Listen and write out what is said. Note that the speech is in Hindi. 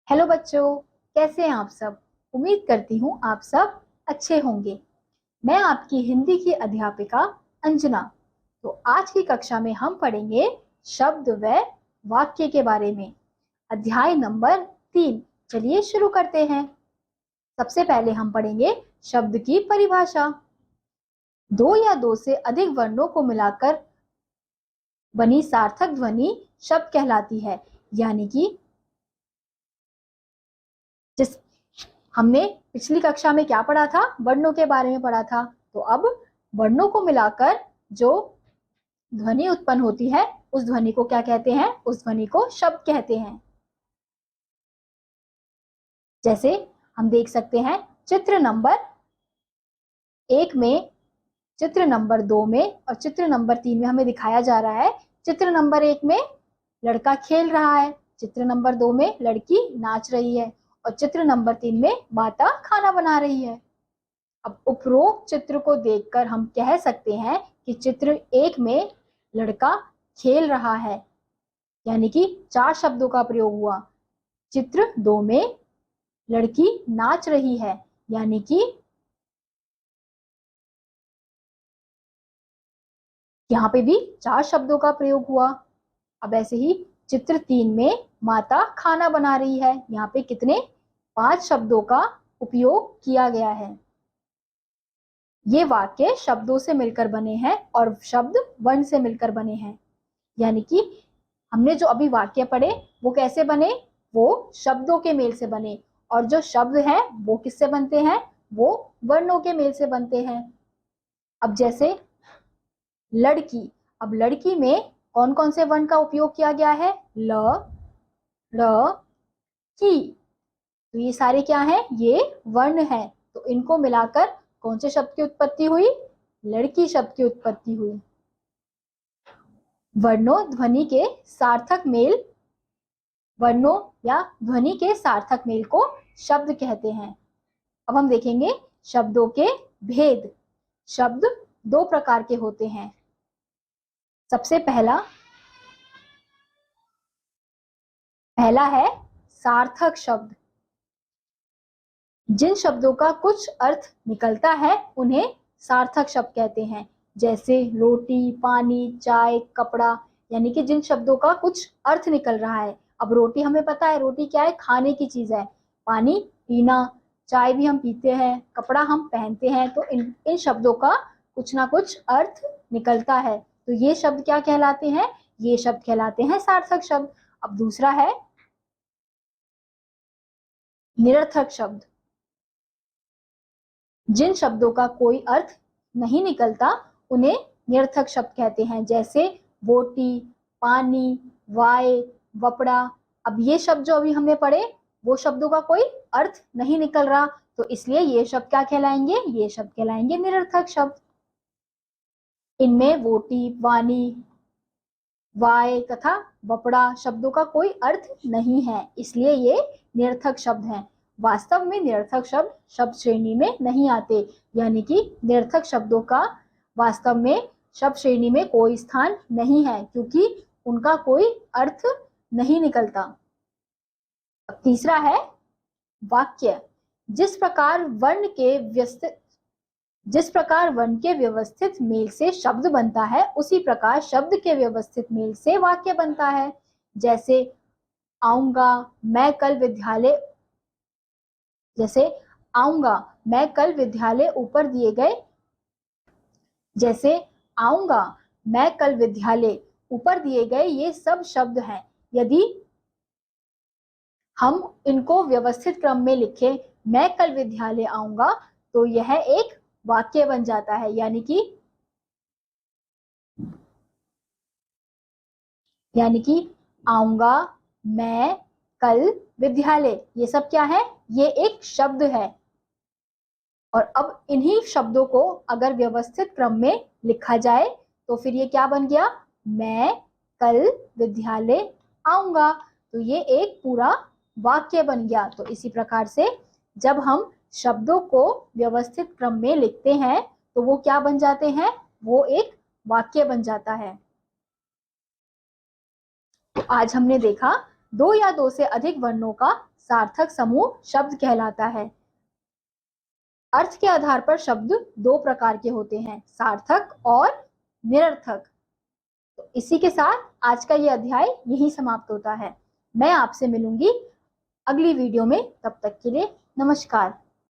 हेलो बच्चों, कैसे हैं आप सब। उम्मीद करती हूँ आप सब अच्छे होंगे। मैं आपकी हिंदी की अध्यापिका अंजना। तो आज की कक्षा में हम पढ़ेंगे शब्द व वाक्य के बारे में। अध्याय नंबर 3। चलिए शुरू करते हैं। सबसे पहले हम पढ़ेंगे शब्द की परिभाषा। दो या दो से अधिक वर्णों को मिलाकर बनी सार्थक ध्वनि शब्द कहलाती है। यानी कि जिस हमने पिछली कक्षा में क्या पढ़ा था, वर्णों के बारे में पढ़ा था। तो अब वर्णों को मिलाकर जो ध्वनि उत्पन्न होती है उस ध्वनि को क्या कहते हैं? उस ध्वनि को शब्द कहते हैं। जैसे हम देख सकते हैं चित्र नंबर 1 में, चित्र नंबर 2 में और चित्र नंबर 3 में हमें दिखाया जा रहा है। चित्र नंबर 1 में लड़का खेल रहा है, चित्र नंबर 2 में लड़की नाच रही है और चित्र नंबर 3 में माता खाना बना रही है। अब उपरोक्त चित्र को देखकर हम कह सकते हैं कि चित्र 1 में लड़का खेल रहा है, यानी कि 4 शब्दों का प्रयोग हुआ। चित्र 2 में लड़की नाच रही है, यानी कि यहाँ पे भी 4 शब्दों का प्रयोग हुआ। अब ऐसे ही चित्र 3 में माता खाना बना रही है, यहाँ पे कितने? 5 शब्दों का उपयोग किया गया है। ये वाक्य शब्दों से मिलकर बने हैं और शब्द वर्ण से मिलकर बने हैं। यानी कि हमने जो अभी वाक्य पढ़े वो कैसे बने? वो शब्दों के मेल से बने, और जो शब्द हैं वो किससे बनते हैं? वो वर्णों के मेल से बनते हैं। अब जैसे लड़की, अब लड़की में कौन कौन से वर्ण का उपयोग किया गया है? ल, र, की। तो ये सारे क्या हैं? ये वर्ण हैं। तो इनको मिलाकर कौन से शब्द की उत्पत्ति हुई? लड़की शब्द की उत्पत्ति हुई। वर्णों ध्वनि के सार्थक मेल, वर्णों या ध्वनि के सार्थक मेल को शब्द कहते हैं। अब हम देखेंगे शब्दों के भेद। शब्द 2 प्रकार के होते हैं। सबसे पहला है सार्थक शब्द। जिन शब्दों का कुछ अर्थ निकलता है उन्हें सार्थक शब्द कहते हैं। जैसे रोटी, पानी, चाय, कपड़ा, यानी कि जिन शब्दों का कुछ अर्थ निकल रहा है। अब रोटी हमें पता है, रोटी क्या है? खाने की चीज है। पानी पीना, चाय भी हम पीते हैं, कपड़ा हम पहनते हैं। तो इन शब्दों का कुछ ना कुछ अर्थ निकलता है। तो ये शब्द क्या कहलाते हैं? ये शब्द कहलाते हैं सार्थक शब्द। अब दूसरा है निरर्थक शब्द। जिन शब्दों का कोई अर्थ नहीं निकलता उन्हें निरर्थक शब्द कहते हैं। जैसे बोटी, पानी, वाय, वपड़ा। अब ये शब्द जो अभी हमने पढ़े वो शब्दों का कोई अर्थ नहीं निकल रहा, तो इसलिए ये शब्द क्या कहलाएंगे? ये शब्द कहलाएंगे निरर्थक शब्द। इनमें वोटी, वानी, वाय तथा वपड़ा शब्दों का कोई अर्थ नहीं है, इसलिए ये निरर्थक शब्द हैं। वास्तव में निरर्थक शब्द शब्द श्रेणी में नहीं आते, यानी कि निरर्थक शब्दों का वास्तव में शब्द श्रेणी में कोई स्थान नहीं है, क्योंकि उनका कोई अर्थ नहीं निकलता। अब तीसरा है वाक्य। जिस प्रकार वर्ण के व्यवस्थित मेल से शब्द बनता है, उसी प्रकार शब्द के व्यवस्थित मेल से वाक्य बनता है। जैसे आऊंगा, मैं कल विद्यालय, जैसे आऊंगा, मैं कल विद्यालय ऊपर दिए गए। जैसे आऊंगा, मैं कल विद्यालय, ऊपर दिए गए, ये सब शब्द हैं। यदि हम इनको व्यवस्थित क्रम में लिखें, मैं कल विद्यालय आऊंगा, तो यह एक वाक्य बन जाता है। यानी कि आऊंगा, मैं कल विद्यालय, ये सब क्या है? ये एक शब्द है। और अब इन्हीं शब्दों को अगर व्यवस्थित क्रम में लिखा जाए तो फिर ये क्या बन गया? मैं कल विद्यालय आऊंगा। तो ये एक पूरा वाक्य बन गया। तो इसी प्रकार से जब हम शब्दों को व्यवस्थित क्रम में लिखते हैं तो वो क्या बन जाते हैं? वो एक वाक्य बन जाता है। तो आज हमने देखा दो या दो से अधिक वर्णों का सार्थक समूह शब्द कहलाता है। अर्थ के आधार पर शब्द दो प्रकार के होते हैं, सार्थक और निरर्थक। तो इसी के साथ आज का ये अध्याय यहीं समाप्त होता है। मैं आपसे मिलूंगी अगली वीडियो में, तब तक के लिए नमस्कार।